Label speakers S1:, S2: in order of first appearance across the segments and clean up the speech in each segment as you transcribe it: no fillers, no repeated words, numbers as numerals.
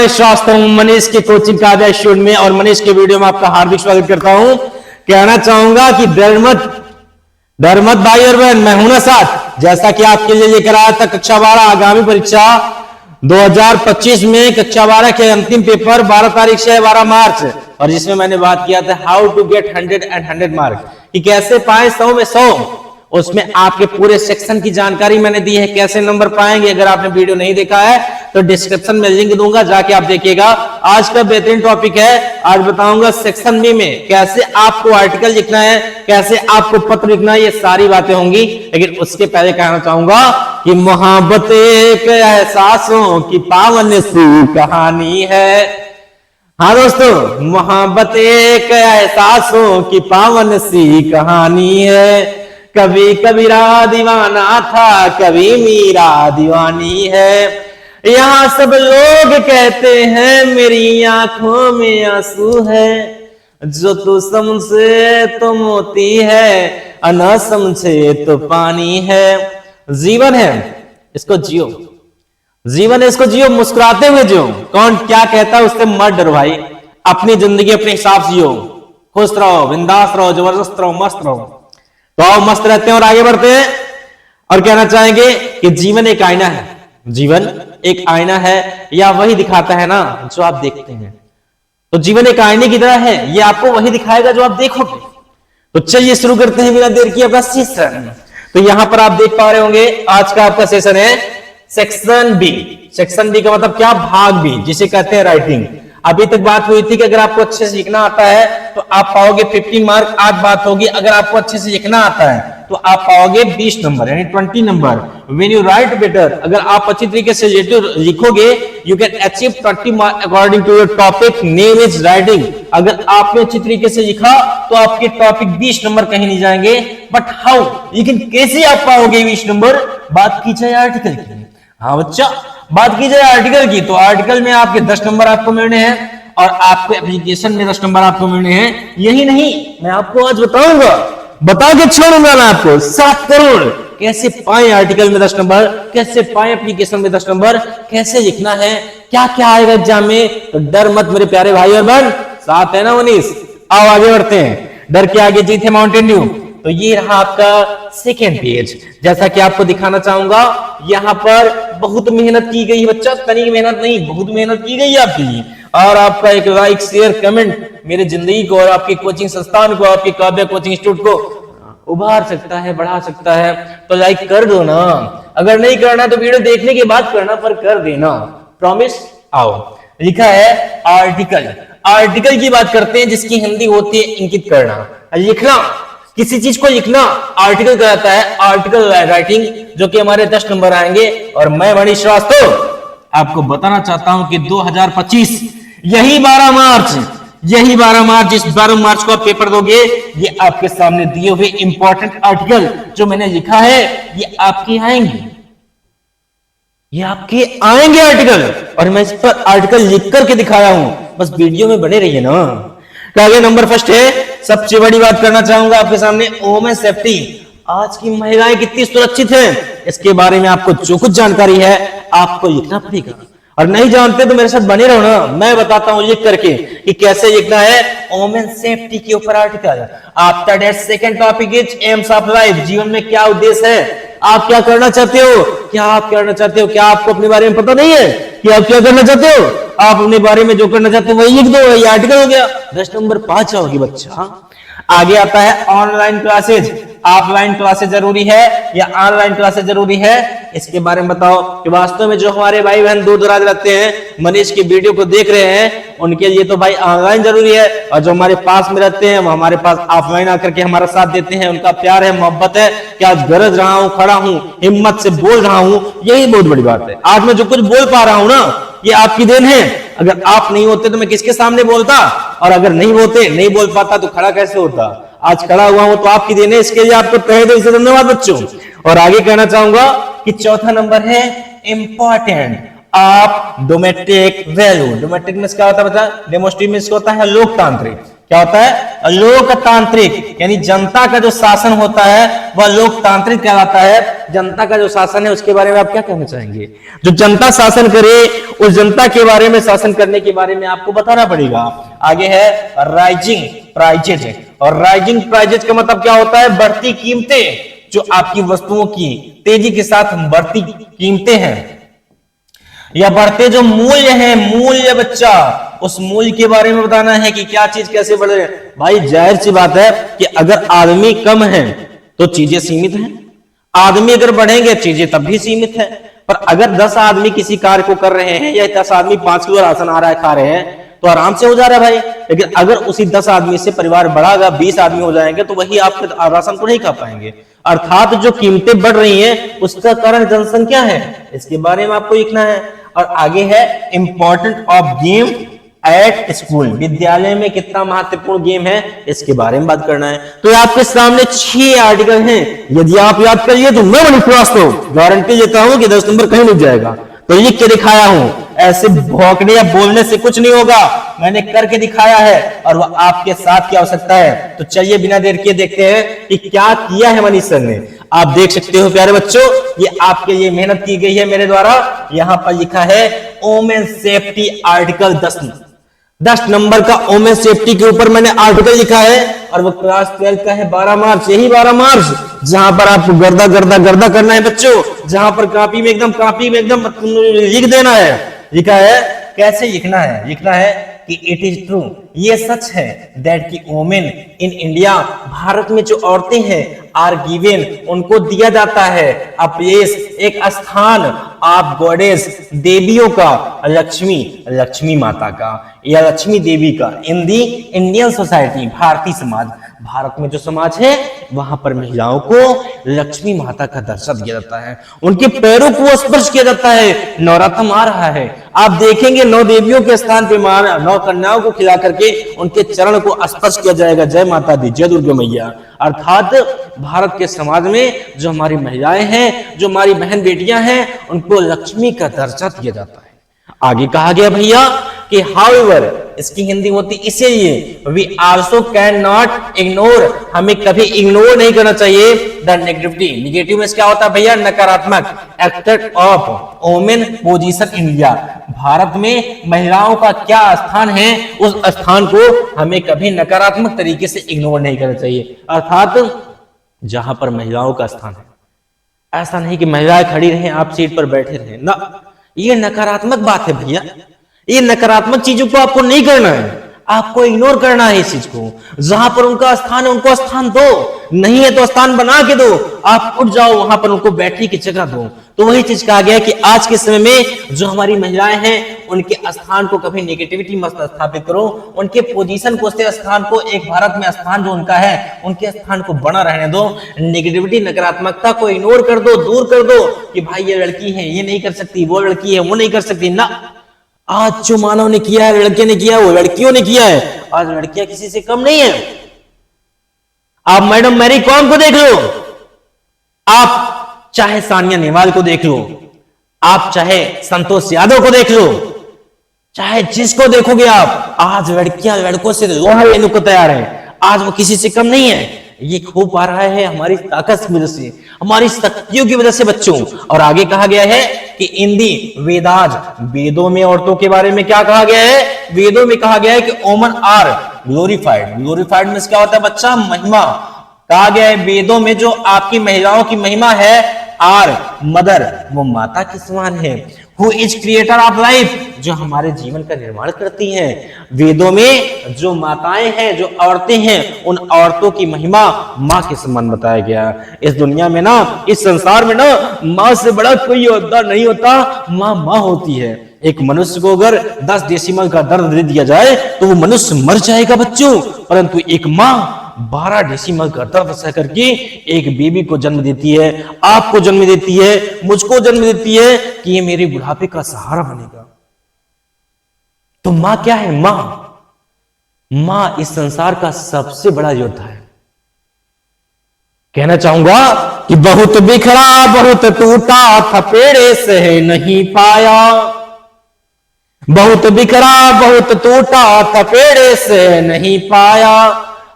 S1: मनीष श्रीवास्तव हूं, मनीष के coaching Kavya studio में और मनीष के वीडियो में आपका हार्दिक स्वागत करता हूं। कहना चाहूंगा कि डर मत भाई और बहन, मैं हूं ना साथ। जैसा कि आपके लिए लेकर आया था कक्षा 12 आगामी परीक्षा 2025 में कक्षा 12 के अंतिम पेपर 12 तारीख से 12 मार्च, और जिसमें मैंने बात किया था हाउ टू गेट 100 मार्क, कि कैसे पाए 100 में 100। उसमें आपके पूरे सेक्शन की जानकारी मैंने दी है, कैसे नंबर पाएंगे। अगर आपने वीडियो नहीं देखा है तो डिस्क्रिप्शन में लिंक दूंगा, जाके आप देखिएगा। आज का बेहतरीन टॉपिक है, आज बताऊंगा सेक्शन बी में कैसे आपको आर्टिकल लिखना है, कैसे आपको पत्र लिखना है, ये सारी बातें होंगी। लेकिन उसके पहले कहना चाहूंगा कि मोहब्बत एक एहसासों की पावन सी कहानी है। हाँ दोस्तों, मोहब्बत एक एहसासों की पावन सी कहानी है। कभी कबीरा दीवाना था, कभी मीरा दीवानी है। यहाँ सब लोग कहते हैं मेरी आंखों में आंसू है। जो तू समझे तो मोती है, न समझे तो पानी है। जीवन है, इसको जियो। जीवन है, इसको जियो, मुस्कुराते हुए जियो। कौन क्या कहता है उससे मत डरो भाई। अपनी जिंदगी अपने हिसाब से जियो, खुश रहो, बिंदास रहो, जबरदस्त रहो, मस्त रहो। तो आओ मस्त रहते हैं और आगे बढ़ते हैं। और कहना चाहेंगे कि जीवन एक आईना है। जीवन एक आईना है, या वही दिखाता है ना जो आप देखते हैं। तो जीवन एक आईने की तरह है, ये आपको वही दिखाएगा जो आप देखोगे। तो चलिए शुरू करते हैं बिना देर किए अपना सेशन। तो यहां पर आप देख पा रहे होंगे आज का आपका सेशन है सेक्शन बी। सेक्शन बी का मतलब क्या? भाग बी, जिसे कहते हैं राइटिंग। अभी तक बात हुई थी कि अगर आपको अच्छे से लिखना आता है तो आप पाओगे 50 मार्क। आज बात होगी अगर आपको अच्छे से लिखना आता है तो आप पाओगे 20 नंबर, यानी 20 number. When you write better, अगर आप अच्छी तरीके से लिखोगे, you can achieve 20 mark according to your topic name is writing. अगर आपने अच्छी तरीके से लिखा तो आपके टॉपिक 20 नंबर कहीं नहीं जाएंगे। बट हाउ, लेकिन कैसे आप पाओगे 20 नंबर? बात की जाए आर्टिकल की। हाँ बच्चा, बात की जाए आर्टिकल की, तो आर्टिकल में आपके 10 नंबर आपको मिलने हैं और आपको एप्लीकेशन में 10 नंबर आपको मिलने हैं। यही नहीं, मैं आपको आज बताऊंगा, बता के छोड़ूंगा मैं आपको 7 करोड़ कैसे पाए आर्टिकल में 10 नंबर, कैसे पाए एप्लीकेशन में 10 नंबर, कैसे लिखना है, क्या क्या आएगा एग्जाम में। तो डर मत मेरे प्यारे भाई और बहन, साथ है ना मनीष। आओ आगे बढ़ते हैं। डर के आगे जीत है माउंटेन ड्यू। तो ये रहा आपका सेकेंड पेज। जैसा कि आपको दिखाना चाहूंगा, यहाँ पर बहुत मेहनत की गई बच्चा, तनी मेहनत नहीं, बहुत मेहनत की गई आपके लिए। और आपका एक लाइक शेयर कमेंट मेरे जिंदगी को और आपकी कोचिंग संस्थान को, आपकी काव्या कोचिंग इंस्टीट्यूट को उभार सकता है, बढ़ा सकता है। तो लाइक कर दो ना। अगर नहीं करना तो वीडियो देखने के बाद करना, पर कर देना, प्रॉमिस। आओ, लिखा है आर्टिकल। आर्टिकल की बात करते हैं, जिसकी हिंदी होती है इंकित करना, लिखना। किसी चीज को लिखना आर्टिकल कहलाता है, आर्टिकल राइटिंग, जो कि हमारे 10 नंबर आएंगे। और मैं मनीष श्रीवास्तव आपको बताना चाहता हूं कि 2025 यही 12 मार्च, जिस 12 मार्च को आप पेपर दोगे, ये आपके सामने दिए हुए इंपॉर्टेंट आर्टिकल जो मैंने लिखा है, ये आपके आएंगे, ये आपके आएंगे आर्टिकल। और मैं इस पर आर्टिकल लिख करके दिखाया हूं, बस वीडियो में बने रहिए ना। तो आगे नंबर फर्स्ट है, सबसे बड़ी बात करना चाहूंगा आपके सामने, वुमेन सेफ्टी। आज की महिलाएं कितनी सुरक्षित हैं, इसके बारे में आपको जो कुछ जानकारी है आपको लिखना पड़ेगा। और नहीं जानते तो मेरे साथ बने रहो ना, मैं बताता हूं लिख करके कि कैसे लिखना है वुमेन सेफ्टी के ऊपर article. After that second topic is AIIMS of life. जीवन में क्या उद्देश्य है, आप क्या करना चाहते हो, क्या आप करना चाहते हो, क्या आपको अपने बारे में पता नहीं है कि आप क्या करना चाहते हो? आप अपने बारे में जो करना चाहते हो वही लिख दो, ये आर्टिकल हो गया। 10 नंबर 5 आओगी बच्चा। आगे आता है ऑनलाइन क्लासेज। ऑफलाइन क्लासेज जरूरी है या ऑनलाइन क्लासेज जरूरी है, इसके बारे में बताओ। कि वास्तव में जो हमारे भाई बहन दूर दराज रहते हैं, मनीष की वीडियो को देख रहे हैं, उनके लिए तो भाई ऑनलाइन जरूरी है। और जो हमारे पास में रहते हैं, वो हमारे पास ऑफलाइन आकर के हमारा साथ देते हैं, उनका प्यार है, मोहब्बत है कि आज गरज रहा हूं, खड़ा हूं, हिम्मत से बोल रहा हूं, यही बहुत बड़ी बात है। आज मैं जो कुछ बोल पा रहा हूं ना, ये आपकी देन है। अगर आप नहीं होते तो मैं किसके सामने बोलता, और अगर नहीं होते, नहीं बोल पाता तो खड़ा कैसे होता। आज खड़ा हुआ हूं तो आपकी देन है, इसके लिए आपको तहे दिल से धन्यवाद बच्चों। और आगे कहना चाहूंगा कि चौथा नंबर है इंपॉर्टेंट आप डोमेस्टिक वैल्यू। डोमेस्टिक में क्या होता है बता, डेमोस्टिक में होता है लोकतांत्रिक। क्या होता है? लोकतांत्रिक, यानी जनता का जो शासन होता है वह लोकतांत्रिक कहलाता है। जनता का जो शासन है उसके बारे में आप क्या कहना चाहेंगे? जो जनता शासन करे उस जनता के बारे में, शासन करने के बारे में आपको बताना पड़ेगा। आगे है राइजिंग प्राइजेज, और राइजिंग प्राइजेज का मतलब क्या होता है? बढ़ती कीमतें, जो आपकी वस्तुओं की तेजी के साथ बढ़ती कीमतें हैं या बढ़ते जो मूल्य हैं, मूल्य बच्चा, उस मूल्य के बारे में बताना है कि क्या चीज कैसे बढ़ रही है। भाई जाहिर सी बात है कि अगर आदमी कम है तो चीजें सीमित हैं, आदमी अगर बढ़ेंगे चीजें तब भी सीमित है। पर अगर 10 आदमी किसी कार्य को कर रहे हैं या 10 आदमी 5 किलो राशन आ रहा है खा रहे हैं तो आराम से हो जा रहा है भाई। लेकिन अगर उसी 10 आदमी से परिवार बढ़ागा, 20 आदमी हो जाएंगे तो वही आप राशन को नहीं खा पाएंगे। अर्थात जो कीमतें बढ़ रही हैं उसका कारण जनसंख्या है, इसके बारे में आपको लिखना है। और आगे है important of game at school, विद्यालय में कितना महत्वपूर्ण गेम है इसके बारे में बात करना है। तो आपके सामने 6 आर्टिकल हैं, यदि आप याद करिए तो मैं मनीष श्रीवास्तव गारंटी देता हूं कि 10 नंबर कहीं नहीं जाएगा। तो लिख के दिखाया हूं, ऐसे भौंकने या बोलने से कुछ नहीं होगा, मैंने करके दिखाया है और वह आपके साथ क्या हो सकता है। तो चलिए बिना देर किए देखते हैं कि क्या किया है मनीष सर ने। आप देख सकते हो प्यारे बच्चों, ये आपके लिए मेहनत की गई है मेरे द्वारा। यहां पर लिखा है वोमेन सेफ्टी आर्टिकल 10 नंबर का वोमेन सेफ्टी के ऊपर मैंने आर्टिकल लिखा है और वो क्लास 12 का है 12 मार्च, यही 12 मार्च जहां पर आपको गर्दा गर्दा गर्दा करना है बच्चों, जहां पर कापी में एकदम लिख देना है। लिखा है कैसे लिखना है? लिखना है कि इट इज ट्रू, ये सच है दैट की वोमेन इन इंडिया, भारत में जो औरतें हैं, आर गिवन, उनको दिया जाता है अ प्लेस, एक स्थान, आप गॉडेस, देवियों का, लक्ष्मी माता का या लक्ष्मी देवी का, इन दी इंडियन सोसाइटी, भारतीय समाज, भारत में जो समाज है वहां पर महिलाओं को लक्ष्मी माता का दर्शा दिया जाता है, उनके पैरों को स्पर्श किया जाता है। नवरात्र आ रहा है, आप देखेंगे 9 देवियों के स्थान पे 9 कन्याओं को खिला करके उनके चरण को स्पर्श किया जाएगा। जय माता दी, जय दुर्गा मैया। अर्थात भारत के समाज में जो हमारी महिलाएं हैं, जो हमारी बहन बेटियां हैं, उनको लक्ष्मी का दर्जा दिया जाता है। आगे कहा गया भैया कि हाउएवर, इसकी हिंदी होती इसीलिए, we also can not ignore, हमें कभी इग्नोर नहीं करना चाहिए द नेगेटिविटी। नेगेटिव में क्या होता है भैया? नकारात्मक aspect of women position India, भारत में महिलाओं का क्या स्थान है, उस स्थान को हमें कभी नकारात्मक तरीके से इग्नोर नहीं करना चाहिए। अर्थात जहां पर महिलाओं का स्थान है, ऐसा नहीं कि महिलाएं खड़ी रहें आप सीट पर बैठे रहें ना, ये नकारात्मक बात है भैया। ये नकारात्मक चीजों को आपको नहीं करना है, आपको इग्नोर करना है इस चीज को। जहां पर उनका स्थान है उनको स्थान दो, नहीं है तो स्थान बना के दो, आप उठ जाओ वहां पर उनको बैठने की जगह दो। तो वही चीज कहा गया कि आज के समय में जो हमारी महिलाएं हैं उनके स्थान को कभी नेगेटिविटी मत स्थापित करो, उनके पोजीशन को, उसके स्थान को, एक भारत में स्थान जो उनका है उनके स्थान को बना रहने दो। नेगेटिविटी, नकारात्मकता को इग्नोर कर दो, दूर कर दो कि भाई ये लड़की है ये नहीं कर सकती, वो लड़की है वो नहीं कर सकती ना। आज जो मानव ने किया है, लड़के ने किया है, वो लड़कियों ने किया है। आज लड़कियां किसी से कम नहीं है। आप मैडम मैरी कॉम को देख लो, आप चाहे सानिया नेहवाल को देख लो, आप चाहे संतोष यादव को देख लो, चाहे जिसको देखोगे आप, आज लड़कियां लड़कों से लोहा लेने को तैयार है। आज वो किसी से कम नहीं है। ये हो पा रहा है हमारी ताकत की वजह से, हमारी शक्तियों की वजह से बच्चों। और आगे कहा गया है कि इन दी वेदाज, वेदों में औरतों के बारे में क्या कहा गया है? वेदों में कहा गया है कि वुमेन आर ग्लोरीफाइड। ग्लोरीफाइड में क्या होता है बच्चा? महिमा। कहा गया है वेदों में जो आपकी महिलाओं की महिमा है, आर मदर, वो माता के समान है। Who is creator of life, जो हमारे जीवन का निर्माण करती हैं। वेदों में जो माताएं हैं, जो औरतें हैं, उन औरतों की महिमा माँ के समान बताया गया। इस दुनिया में ना, इस संसार में ना, माँ से बड़ा कोई योद्धा नहीं होता, माँ माँ होती है। एक मनुष्य को अगर 10 डेसिमल का दर्द दे दिया जाए तो वो मनुष्य मर जाएगा बच्चों, परंतु एक माँ 12 डेसिमल का दर्द सह करके एक बेबी को जन्म देती है, आपको जन्म देती है, मुझको जन्म देती है कि ये मेरे बुढ़ापे का सहारा बनेगा। तो मां क्या है? मां इस संसार का सबसे बड़ा योद्धा है। कहना चाहूंगा कि बहुत बिखरा बहुत टूटा, थपेड़े सह नहीं पाया, बहुत बिखरा बहुत टूटा थपेड़े से नहीं पाया,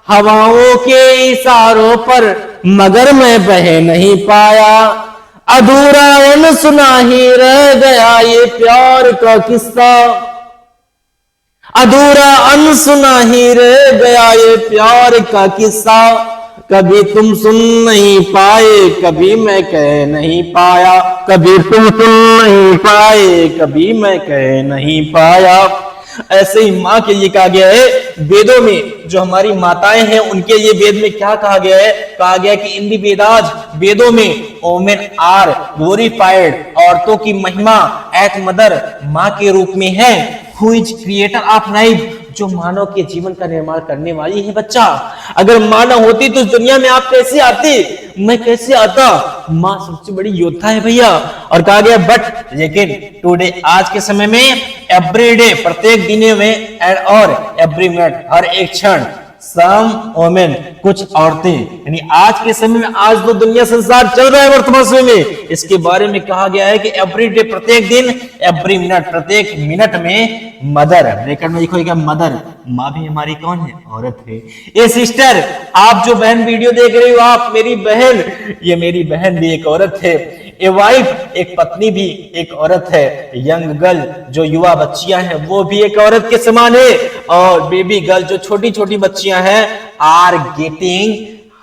S1: हवाओं के इशारों पर मगर मैं बह नहीं पाया, अधूरा अनसुना ही रह गया ये प्यार का किस्सा, अधूरा अनसुना ही रह गया ये प्यार का किस्सा, कभी तुम सुन नहीं पाए कभी मैं कह नहीं पाया, कभी तुम सुन नहीं पाए कभी मैं कह नहीं पाया। ऐसे ही माँ के लिए कहा गया है वेदों में, जो हमारी माताएं हैं उनके लिए वेद में क्या कहा गया है, कहा गया कि इन दी वेदाज, वेदों में वोमेन आर ग्लोरीफाइड, औरतों की महिमा एट मदर, माँ के रूप में है, who is creator of life, जो मानव के जीवन का निर्माण करने वाली है। बच्चा अगर माँ ना होती तो इस दुनिया में आप कैसे आते, मैं कैसे आता, माँ सबसे बड़ी योद्धा है भैया। और कहा गया बट लेकिन टुडे, आज के समय में, एवरीडे, प्रत्येक दिन में, एंड और एवरी मिनट, हर एक क्षण, सम वोमेन, कुछ औरतें, यानी आज के समय में, आज जो दुनिया संसार चल रहा है वर्तमान समय में, इसके बारे में कहा गया है कि एवरीडे, प्रत्येक दिन, एवरी मिनट, प्रत्येक मिनट में, मदर, ब्रैकेट में लिखो मदर, माँ भी हमारी कौन है, औरत है। ये सिस्टर, आप जो बहन वीडियो देख रही हो, आप मेरी बहन, ये मेरी बहन भी एक औरत है। ए वाइफ, एक पत्नी भी एक औरत है। यंग गर्ल, जो युवा बच्चियां हैं, वो भी एक औरत के समान है। और बेबी गर्ल, जो छोटी छोटी बच्चियां हैं, आर गेटिंग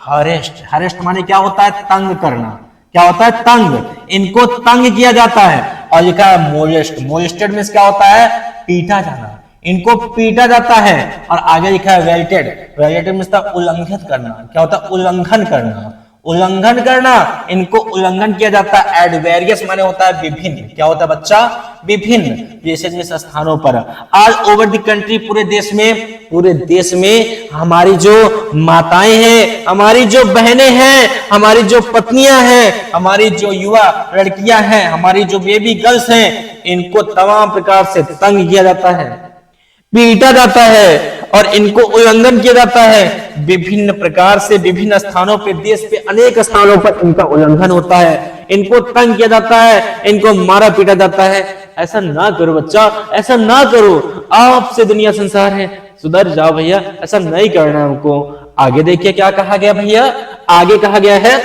S1: हरेस्ट। हरेस्ट माने क्या होता है, तंग करना। क्या होता है, तंग, इनको तंग किया जाता है। और लिखा है मोलेस्ट, मोलेस्टेड मींस क्या होता है, पीटा जाना, इनको पीटा जाता है। और आगे लिखा है वेल्टेड, वेल्टेड मींस उल्लंघन करना। क्या होता है, उल्लंघन करना, उल्लंघन करना, इनको उल्लंघन किया जाता है। एट वेरियस माने होता है विभिन्न। क्या होता है बच्चा, विभिन्न प्लेसेस में, स्थानों पर। ऑल ओवर द कंट्री, पूरे देश में, पूरे देश में हमारी जो माताएं हैं, हमारी जो बहनें हैं, हमारी जो पत्नियां हैं, हमारी जो युवा लड़कियां हैं, हमारी जो बेबी गर्ल्स हैं, इनको तमाम प्रकार से तंग किया जाता है, पीटा जाता है और इनको उल्लंघन किया जाता है। विभिन्न प्रकार से विभिन्न स्थानों पे, देश पे अनेक स्थानों पर इनका उल्लंघन होता है, इनको तंग किया जाता है, इनको मारा पीटा जाता है। ऐसा ना करो बच्चा, ऐसा ना करो, आपसे दुनिया संसार है, सुधर जाओ भैया, ऐसा नहीं करना हमको। आगे देखिए क्या कहा गया भैया, आगे कहा गया है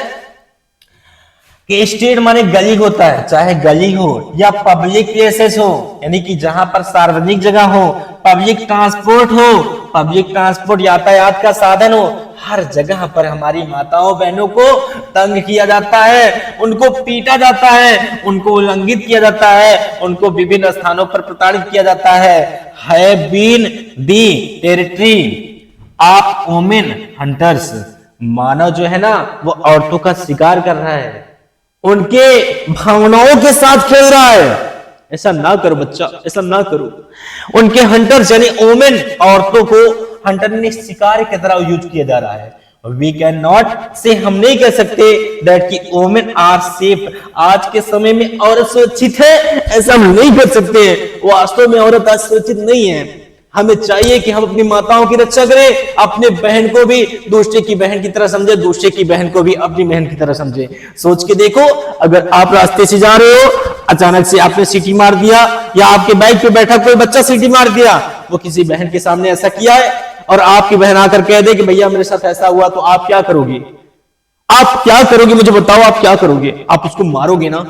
S1: कि स्ट्रीट माने गली होता है, चाहे गली हो या पब्लिक प्लेसेस हो, यानी कि जहां पर सार्वजनिक जगह हो, पब्लिक ट्रांसपोर्ट हो, पब्लिक ट्रांसपोर्ट यातायात का साधन हो, हर जगह पर हमारी माताओं बहनों को तंग किया जाता है, उनको पीटा जाता है, उनको उल्लंघित किया जाता है, उनको विभिन्न स्थानों पर प्रताड़ित किया जाता है। Have been the territory of women hunters, मानव जो है ना वो औरतों का शिकार कर रहा है, उनके भावनाओं के साथ खेल रहा है। ऐसा ना करो बच्चा, ऐसा ना करो। उनके हंटर्स यानी वुमेन, औरतों को हंटर ने शिकार की तरह यूज किया जा रहा है। वी कैन नॉट से, हम नहीं कह सकते दैट कि वुमेन आर सेफ, आज के समय में औरत सुरक्षित है, ऐसा हम नहीं कर सकते। वास्तव में औरत आज सुरक्षित नहीं है। हमें चाहिए कि हम अपनी माताओं की रक्षा करें, अपने बहन को भी दूसरे की बहन की तरह समझे, दूसरे की बहन को भी अपनी बहन की तरह समझे। सोच के देखो, अगर आप रास्ते से जा रहे हो, अचानक से आपने सीटी मार दिया, या आपके बाइक पे बैठा कोई बच्चा सीटी मार दिया, वो किसी बहन के सामने ऐसा किया है और आपकी बहन आकर कह दे कि भैया मेरे साथ ऐसा हुआ, तो आप क्या करोगे? आप क्या करोगे मुझे बताओ, आप क्या करोगे? आप उसको मारोगे ना?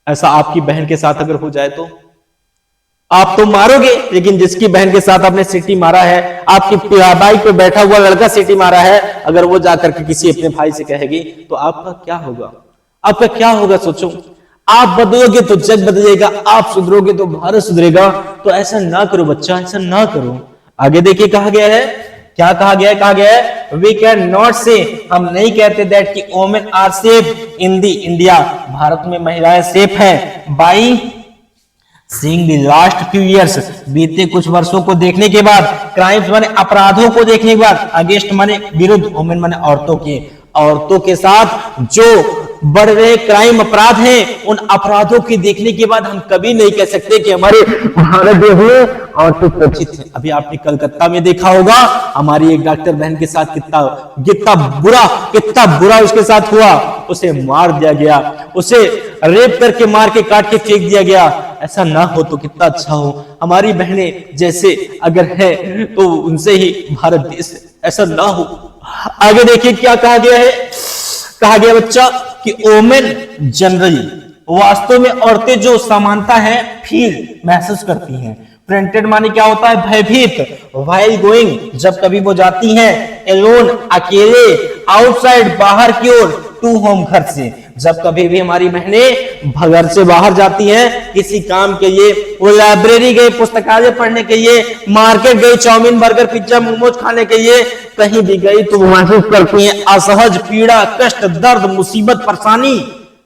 S1: ऐसा आपकी बहन के साथ अगर हो जाए तो आप तो मारोगे, लेकिन जिसकी बहन के साथ आपने सीटी मारा है, आपकी बाइक पे बैठा हुआ लड़का सीटी मारा है, अगर वो जाकर के किसी अपने भाई से कहेगी तो आपका क्या होगा? आपका क्या होगा? सोचो, आप बदलोगे तो जग बदलेगा, आप सुधरोगे तो भारत सुधरेगा। तो ऐसा ना करो बच्चा, ऐसा ना करो। आगे देखिए कहा गया है, क्या कहा गया है? कहा गया है वी कैन नॉट से, हम नहीं कहते दैट कि women are safe in the India, भारत में महिलाएं सेफ हैं, by seeing the last few years, बीते कुछ वर्षों को देखने के बाद, क्राइम्स माने अपराधों को देखने के बाद, अगेंस्ट माने विरुद्ध, वुमेन माने औरतों के साथ जो बढ़ रहे क्राइम अपराध हैं, उन अपराधों की देखने के बाद हम कभी नहीं कह सकते कि हमारे भारत देश में और तो सुरक्षित है। अभी आपने कलकत्ता में देखा होगा, हमारी एक डॉक्टर बहन के साथ कितना बुरा उसके साथ हुआ, उसे मार दिया गया, उसे रेप करके मार के काट के फेंक दिया गया। ऐसा ना हो तो कितना अच्छा हो, हमारी बहनें जैसे अगर है तो उनसे ही भारत देश, ऐसा ना हो। आगे देखिए क्या कहा गया है, कहा गया बच्चा कि ओमेन जनरली, वास्तव में औरतें जो समानता है फील महसूस करती हैं। प्रिंटेड माने क्या होता है, भयभीत। व्हाइल गोइंग, जब कभी वो जाती हैं, एलोन अकेले, आउटसाइड बाहर की ओर, टू होम घर से, जब कभी भी हमारी बहनें घर से बाहर जाती हैं किसी काम के लिए, वो लाइब्रेरी गई पुस्तकालय पढ़ने के लिए, मार्केट गई चाउमीन बर्गर पिज्जा मोमोज खाने के लिए, कहीं भी गई तो वो महसूस करती हैं असहज, पीड़ा, कष्ट, दर्द, मुसीबत, परेशानी।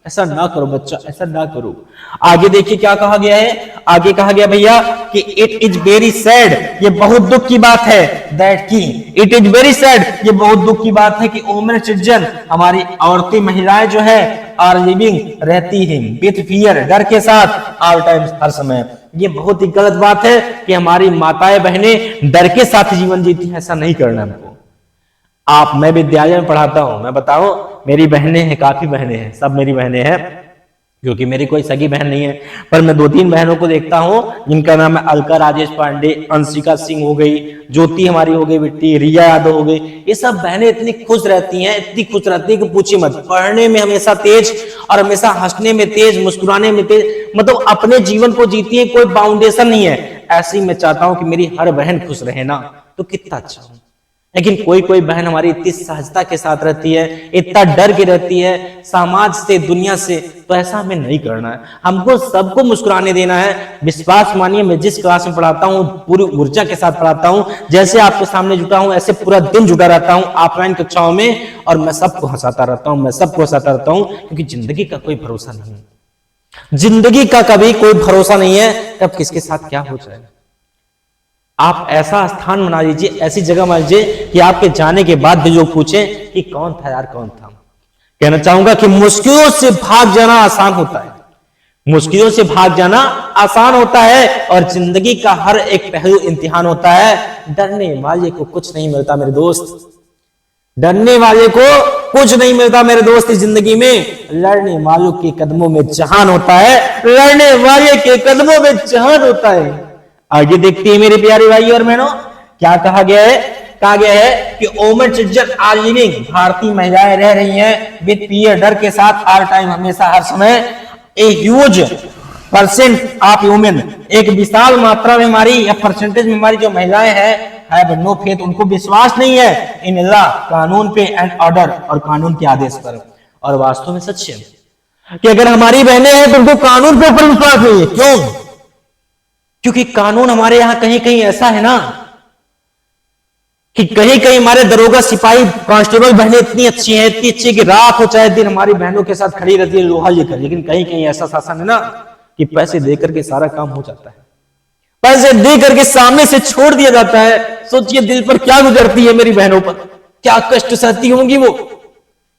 S1: ऐसा ना करो बच्चा, ऐसा ना करो। आगे देखिए क्या कहा गया है, आगे कहा गया भैया कि इट इज वेरी सैड, ये बहुत दुख की बात है, दैट की इट इज वेरी सैड, ये बहुत दुख की बात है कि वुमेन सिटीजन, हमारी औरतें महिलाएं जो है, आर लिविंग रहती है विथ फियर, डर के साथ, ऑल टाइम्स, हर समय। ये बहुत ही गलत बात है कि हमारी माताएं बहनें डर के साथ जीवन जीती हैं, ऐसा नहीं करना हमको। मैं विद्यालय में पढ़ाता हूं, मैं बताऊं, मेरी बहनें हैं, काफी बहनें हैं, सब मेरी बहनें हैं, क्योंकि मेरी कोई सगी बहन नहीं है, पर मैं 2-3 बहनों को देखता हूं जिनका नाम है अलका राजेश पांडे, अंशिका सिंह हो गई, ज्योति हमारी हो गई बिट्टी, रिया यादव हो गई। ये सब बहनें इतनी खुश रहती हैं, इतनी खुश रहती है कि पूछिए मत। पढ़ने में हमेशा तेज और हमेशा हंसने में तेज, मुस्कुराने में तेज, मतलब अपने जीवन को जीती है, कोई बाउंडेशन नहीं है। ऐसे ही मैं चाहता हूं कि मेरी हर बहन खुश रहे ना, तो कितना अच्छा हो। लेकिन कोई बहन हमारी इतनी सहजता के साथ रहती है, इतना डर के रहती है समाज से, दुनिया से, तो ऐसा हमें नहीं करना है। हमको सबको मुस्कुराने देना है। विश्वास मानिए, मैं जिस क्लास में पढ़ाता हूँ पूरी ऊर्जा के साथ पढ़ाता हूँ, जैसे आपके सामने जुटा हूँ ऐसे पूरा दिन जुटा रहता हूँ ऑफलाइन कक्षाओं में, और मैं सबको हंसाता रहता हूँ, मैं सबको हंसाता रहता हूँ, क्योंकि जिंदगी का कोई भरोसा नहीं है, जिंदगी का कभी कोई भरोसा नहीं है, कब किसके साथ क्या हो जाए। आप ऐसा स्थान बना लीजिए, ऐसी जगह बना लीजिए कि आपके जाने के बाद भी लोग पूछें कि कौन था यार, कौन था। कहना चाहूंगा कि मुश्किलों से भाग जाना आसान होता है, मुश्किलों से भाग जाना आसान होता है, और जिंदगी का हर एक पहलू इम्तिहान होता है। डरने वाले को कुछ नहीं मिलता मेरे दोस्त, डरने वाले को कुछ नहीं मिलता मेरे दोस्त इस जिंदगी में। लड़ने वालों के कदमों में जहान होता है, लड़ने वाले के कदमों में जहान होता है। आगे देखते हैं मेरे प्यारे भाई और बहनों, क्या कहा गया है, कहा गया है कि वुमेन सिटीजन आर लिविंग, भारतीय महिलाएं रह रही हैं विद फियर, डर के साथ, ऑल टाइम, हमेशा, हर समय। A huge percent of women, एक विशाल मात्रा में हमारी या परसेंटेज में हमारी जो महिलाएं हैं, हैव नो फेथ, उनको विश्वास नहीं है इन लॉ, कानून पे, एंड ऑर्डर, और कानून के आदेश पर। और वास्तव में सच है कि अगर हमारी बहनें हैं तो उनको कानून के ऊपर विश्वास नहीं है। क्यों? क्योंकि कानून हमारे यहां कहीं कहीं ऐसा है ना कि कहीं कहीं हमारे दरोगा, सिपाही, कांस्टेबल बहनें इतनी अच्छी हैं, इतनी अच्छी कि रात हो चाहे दिन हमारी बहनों के साथ खड़ी रहती है लोहा लेकर। लेकिन कहीं कहीं ऐसा शासन है ना कि पैसे दे करके सारा काम हो जाता है, पैसे दे करके सामने से छोड़ दिया जाता है। सोचिए दिल पर क्या गुजरती है मेरी बहनों पर, क्या कष्ट सहती होंगी वो।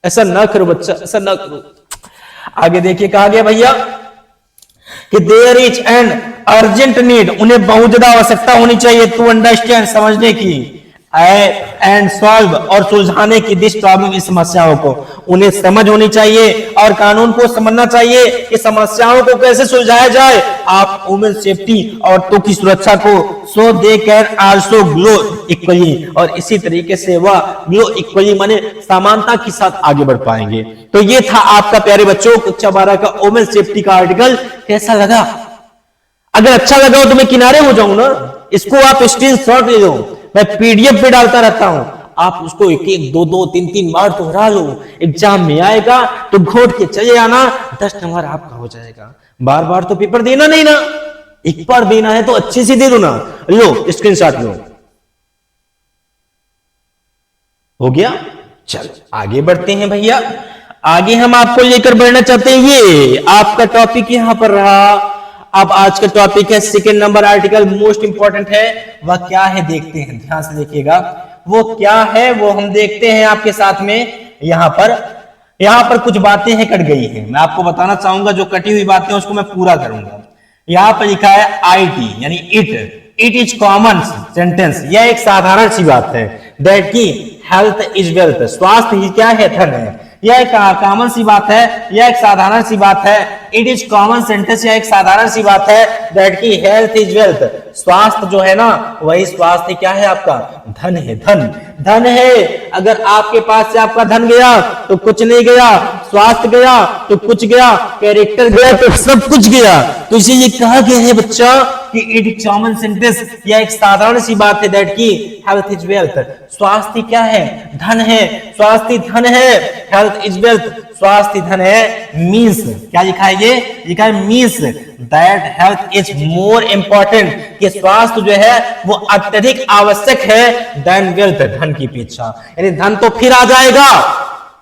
S1: ऐसा ना करो बच्चा, ऐसा ना करो। आगे देखिए कहा गया भैया कि there is an urgent need, उन्हें बहुत ज्यादा आवश्यकता होनी चाहिए, टू अंडरस्टैंड, समझने की, एंड सॉल्व, और सुलझाने की, दिस प्रॉब्लम, इस समस्याओं को। उन्हें समझ होनी चाहिए और कानून को समझना चाहिए कि समस्याओं को कैसे सुलझाया जाए। आप वुमेन सेफ्टी, औरतों की सुरक्षा को, so they can also glow equally, और इसी तरीके से वह ग्लो इक्वली माने समानता के साथ आगे बढ़ पाएंगे। तो ये था आपका प्यारे बच्चों कक्षा 12 का वुमेन सेफ्टी का आर्टिकल। कैसा लगा? अगर अच्छा लगा हो तो मैं किनारे हो जाऊं ना, इसको आप स्क्रीनशॉट ले लो, मैं पीडीएफ पे डालता रहता हूं, आप उसको 1-1, 2-2, 3-3 बार दोहरा लो। एग्जाम में आएगा तो घोट के चले आना, 10 नंबर आपका हो जाएगा। बार बार तो पेपर देना नहीं ना, एक बार देना है तो अच्छे से दे दो ना। लो स्क्रीनशॉट लो, हो गया। चलो आगे बढ़ते हैं भैया। आगे हम आपको लेकर बढ़ना चाहते हैं, ये आपका टॉपिक यहां पर रहा। अब आज का टॉपिक है second number article, most important है। वह क्या है देखते हैं, ध्यान से देखिएगा। वो क्या है वो हम देखते हैं आपके साथ में। यहां पर यहां पर कुछ बातें हैं कट गई हैं, मैं आपको बताना चाहूंगा, जो कटी हुई बातें उसको मैं पूरा करूंगा। यहां पर लिखा है IT यानी इट इज कॉमन सेंटेंस, यह एक साधारण सी बात है। दैट की हेल्थ इज वेल्थ, स्वास्थ्य ही क्या है, धन है। यह एक कॉमन सी बात है, यह एक साधारण सी बात है। इट इज कॉमन सेंटेंस, यह एक साधारण सी बात है। दैट की हेल्थ इज वेल्थ, स्वास्थ्य जो है ना वही स्वास्थ्य क्या है, आपका धन है। धन धन है, अगर आपके पास से आपका धन गया तो कुछ नहीं गया, स्वास्थ्य गया तो कुछ गया, कैरेक्टर गया तो सब कुछ गया। तो इसे ये कहा गया है बच्चा कि इट इज कॉमन सेंटेंस, यह एक साधारण सी बात है। दैट की हेल्थ इज वेल्थ, स्वास्थ्य क्या है, धन है। स्वास्थ्य धन है, हेल्थ इज वेल्थ, स्वास्थ्य धन है। मीन्स क्या लिखा है, ये लिखा है means that health is more important, कि स्वास्थ्य जो है वो अत्यधिक आवश्यक है देन वेल्थ, धन की अपेक्षा। यानी धन तो फिर आ जाएगा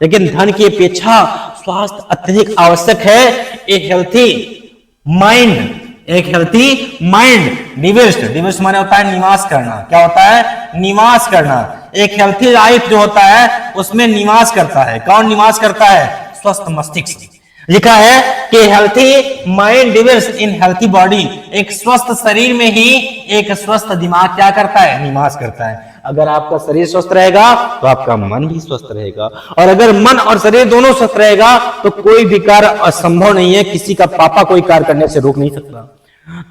S1: लेकिन धन की अपेक्षा स्वास्थ्य अत्यधिक आवश्यक है। एक हेल्थी माइंड, एक हेल्थी माइंड, डिवेस्ट माने होता है निवास करना, क्या होता है, निवास करना। एक हेल्थी लाइफ जो होता है उसमें निवास करता है, कौन निवास करता है, स्वस्थ मस्तिष्क। लिखा है कि हेल्थी माइंड डिवेल्स इन हेल्थी बॉडी, एक स्वस्थ शरीर में ही एक स्वस्थ दिमाग क्या करता है, निवास करता है। अगर आपका शरीर स्वस्थ रहेगा तो आपका मन भी स्वस्थ रहेगा, और अगर मन और शरीर दोनों स्वस्थ रहेगा तो कोई भी कार्य असंभव नहीं है, किसी का पापा कोई कार्य करने से रोक नहीं सकता।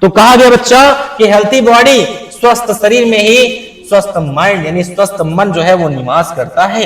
S1: तो कहा गया बच्चा कि हेल्थी बॉडी, स्वस्थ शरीर में ही स्वस्थ माइंड यानी स्वस्थ मन जो है वो निवास करता है।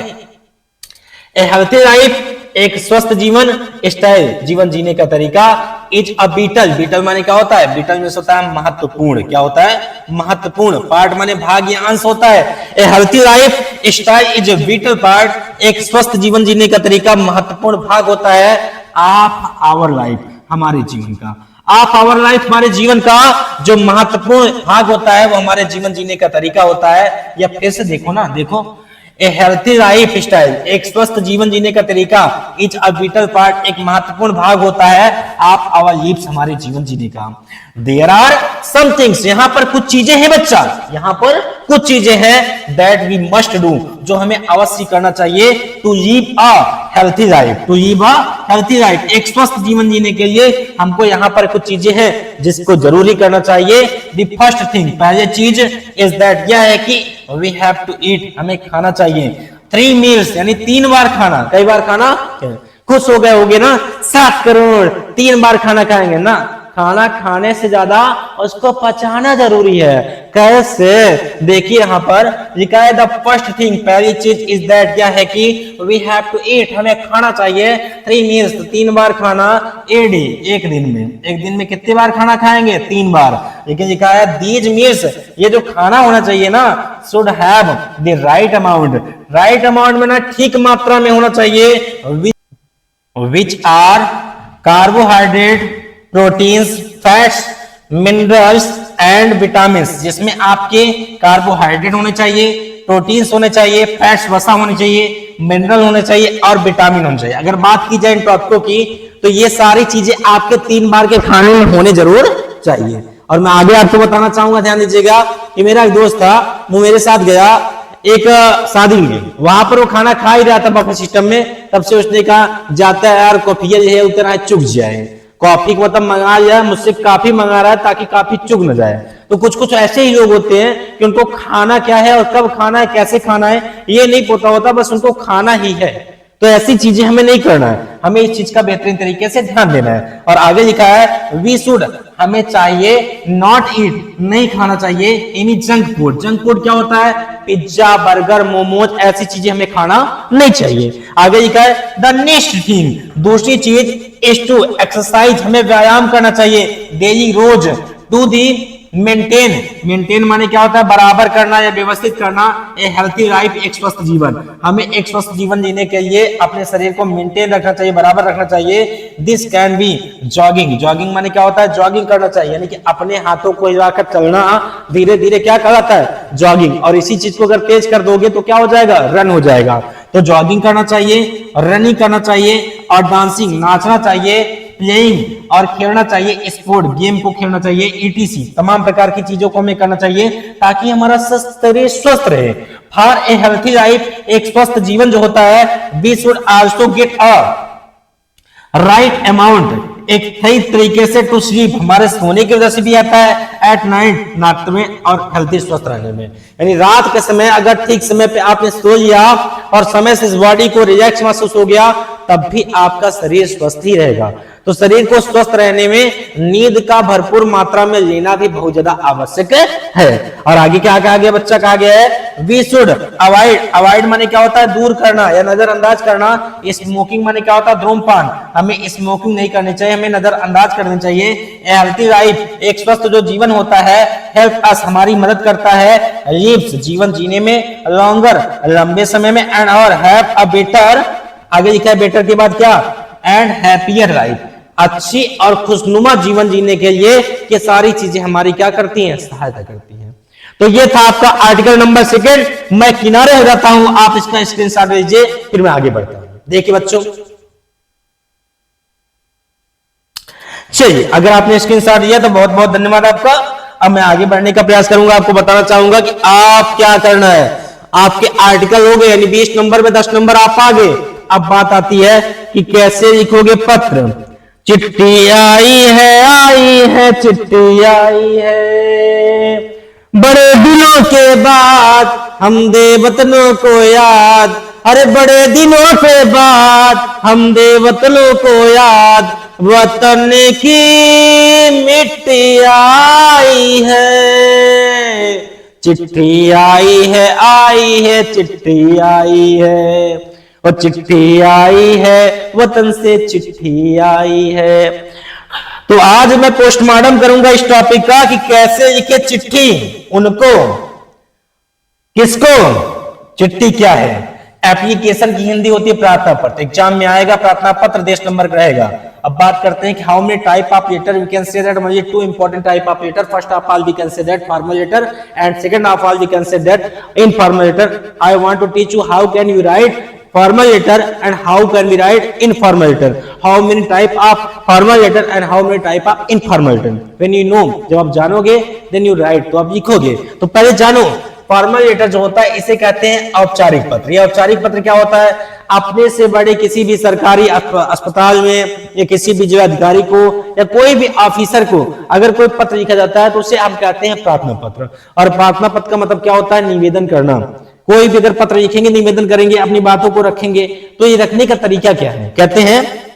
S1: ए हेल्थी लाइफ, एक स्वस्थ जीवन स्टाइल, जीवन जीने का तरीका। इज अ बीटल, बीटल माने क्या होता है, बीटल में होता है महत्वपूर्ण, क्या होता है, महत्वपूर्ण। पार्ट माने भाग या अंश होता है। A healthy life style is a vital part, एक स्वस्थ जीवन जीने का तरीका महत्वपूर्ण भाग होता है ऑफ आवर लाइफ, हमारे जीवन का। ऑफ आवर लाइफ, हमारे जीवन का जो महत्वपूर्ण भाग होता है वो हमारे जीवन जीने का तरीका होता है। या फिर से देखो ना, देखो, ए हेल्थी लाइफ स्टाइल, एक स्वस्थ जीवन जीने का तरीका, इज अ विटल पार्ट, एक महत्वपूर्ण भाग होता है ऑफ आवर लाइव्स, हमारे जीवन जीने का। देयर आर सम थिंग्स, यहां पर कुछ चीजें हैं बच्चा, यहां पर कुछ चीजें हैं दैट वी मस्ट डू, जो हमें अवश्य करना चाहिए to live a healthy life, to live a healthy life, एक स्वस्थ जीवन जीने के लिए हमको यहां पर कुछ चीजें हैं जिसको जरूरी करना चाहिए। द फर्स्ट थिंग, पहले चीज इज दैट, यह है कि वी हैव टू ईट, हमें खाना चाहिए 3 मील्स यानी 3 बार खाना। कई बार खाना, खुश हो गए होगे ना, 7 करोड़ 3 बार खाना खाएंगे ना। खाना खाने से ज्यादा उसको पचाना जरूरी है। कैसे, देखिए यहां पर लिखा है द फर्स्ट थिंग, पहली चीज इज दैट, क्या है कि वी हैव टू ईट, हमें खाना चाहिए 3 मील्स, 3 बार खाना ए डे, एक दिन में। एक दिन में कितने बार खाना खाएंगे, 3 बार। लेकिन लिखा है दीज मील्स, ये जो खाना होना चाहिए ना, should have the right amount, right amount में ना ठीक मात्रा में होना चाहिए, which are carbohydrate, proteins, fats, minerals and vitamins, जिसमें आपके कार्बोहाइड्रेट होने चाहिए, प्रोटीन्स होने चाहिए, फैट्स वसा होनी चाहिए, मिनरल होने चाहिए और विटामिन होने चाहिए। अगर बात की जाए इन टॉपिकों की तो ये सारी चीजें आपके 3 बार के खाने में होने जरूर चाहिए। और मैं आगे आपको बताना चाहूंगा, ध्यान दीजिएगा कि मेरा एक दोस्त था, वो मेरे साथ गया एक शादी में, वहां पर वो खाना खा ही रहा था बफे सिस्टम में। तब से उसने कहा जाता है यार कॉफी जो है उतना चुक जाए, कॉफी को मतलब मंगा लिया, मुझसे काफी मंगा रहा है ताकि काफी चुग न जाए। तो कुछ कुछ ऐसे ही लोग होते हैं कि उनको खाना क्या है और कब खाना है, कैसे खाना है ये नहीं पता होता, बस उनको खाना ही है। तो ऐसी चीजें हमें नहीं करना है, हमें इस चीज का बेहतरीन तरीके से ध्यान देना है। और आगे लिखा है वी शुड, हमें चाहिए नॉट ईट, नहीं खाना चाहिए any junk food. Junk food क्या होता है, पिज्जा, बर्गर, मोमोज, ऐसी चीजें हमें खाना नहीं चाहिए। आगे लिखा है द नेक्स्ट थिंग, दूसरी चीज इज टू एक्सरसाइज, हमें व्यायाम करना चाहिए डेली, रोज। टू दी मेंटेन, मेंटेन माने क्या होता है, बराबर करना या व्यवस्थित करना। ए हेल्थी लाइफ, एक स्वस्थ जीवन, हमें एक स्वस्थ जीवन जीने के लिए अपने शरीर को मेंटेन रखना चाहिए, बराबर रखना चाहिए। This can be jogging, jogging माने क्या होता है, जॉगिंग करना चाहिए, यानी कि अपने हाथों को हिलाकर चलना, धीरे धीरे क्या कहलाता है, जॉगिंग। और इसी चीज को अगर तेज कर दोगे तो क्या हो जाएगा, रन हो जाएगा। तो जॉगिंग करना चाहिए, रनिंग करना चाहिए और डांसिंग, नाचना चाहिए। प्लेइंग और खेलना चाहिए स्पोर्ट, गेम को खेलना चाहिए, ETC तमाम प्रकार की चीजों को हमें करना चाहिए ताकि हमारा शरीर स्वस्थ रहे। फॉर ए हेल्थी लाइफ, एक स्वस्थ जीवन जो होता है, we should also get a right amount, एक सही तरीके से टू स्लीप, हमारे सोने की वजह से भी आता है, एट नाइट, रात में, और हेल्थी स्वस्थ रहने में। यानी रात के समय अगर ठीक समय पे आपने सो लिया और समय से इस बॉडी को रिलैक्स महसूस हो गया, तब भी आपका शरीर स्वस्थ ही रहेगा। तो शरीर को स्वस्थ रहने में नींद का भरपूर मात्रा में लेना भी बहुत ज्यादा आवश्यक है। और आगे क्या कहा गया बच्चा, कहा गया है वी शुड अवॉइड, अवॉइड माने क्या होता है, दूर करना या नजरअंदाज करना। स्मोकिंग माने क्या होता है, धूम्रपान, हमें स्मोकिंग नहीं करनी चाहिए, हमें नजरअंदाज करनी चाहिए। ए हेल्थी लाइफ, एक स्वस्थ जो जीवन होता है, हेल्प अस, हमारी मदद करता है, लिव्स, जीवन जीने में, लॉन्गर, लंबे समय में, एंड और हैव अ बेटर, आगे लिखा है बेटर के बाद क्या, एंड हैप्पियर लाइफ, अच्छी और खुशनुमा जीवन जीने के लिए ये सारी चीजें हमारी क्या करती हैं, सहायता करती हैं। तो ये था आपका आर्टिकल नंबर 2। मैं किनारे हो जाता हूं, आप इसका स्क्रीनशॉट लीजिए, फिर मैं आगे बढ़ता हूं। देखिए बच्चों, चलिए अगर आपने स्क्रीनशॉट लिया तो बहुत बहुत धन्यवाद आपका। अब मैं आगे बढ़ने का प्रयास करूंगा, आपको बताना चाहूंगा कि आप क्या करना है। आपके आर्टिकल हो गए, यानी 20 नंबर में 10 नंबर आप आ गए। अब बात आती है कि कैसे लिखोगे पत्र। चिट्ठी आई है चिट्ठी आई है, बड़े दिनों के बाद हम दे वतनों को याद, अरे बड़े दिनों के बाद हम दे वतनों को याद, वतन की मिट्टी आई है, चिट्ठी आई है चिट्ठी आई है, और चिट्ठी आई है, वतन से चिट्ठी आई है। तो आज मैं पोस्टमार्टम करूंगा इस टॉपिक का कि कैसे लिखे चिट्ठी, उनको, किसको, चिट्ठी क्या है। एप्लीकेशन की हिंदी होती है प्रार्थना पत्र, एग्जाम में आएगा प्रार्थना पत्र, 10 नंबर का रहेगा। अब बात करते हैं कि how many type of letter we can say that, मतलब 2 important type of letter. First of all we can say that formal letter, and second of all we can say that informal letter. I want to teach you how can you write formal letter and how can we write informal letter, how many type of formal letter and how many type of informal letter, when you know, जब आप जानोगे then you write, तो आप लिखोगे। तो पहले जानो formal letter जो होता है इसे कहते हैं औपचारिक पत्र। यह औपचारिक पत्र क्या होता है, अपने से बड़े किसी भी सरकारी अस्पताल में या किसी भी जो अधिकारी को या कोई भी ऑफिसर को अगर कोई पत्र लिखा जाता है तो उसे हम कहते हैं प्रार्थना पत्र। और प्रार्थना पत्र का मतलब क्या होता है, निवेदन करना। कोई भी अगर पत्र लिखेंगे, निवेदन करेंगे, अपनी बातों को रखेंगे, तो ये रखने का तरीका क्या है, कहते हैं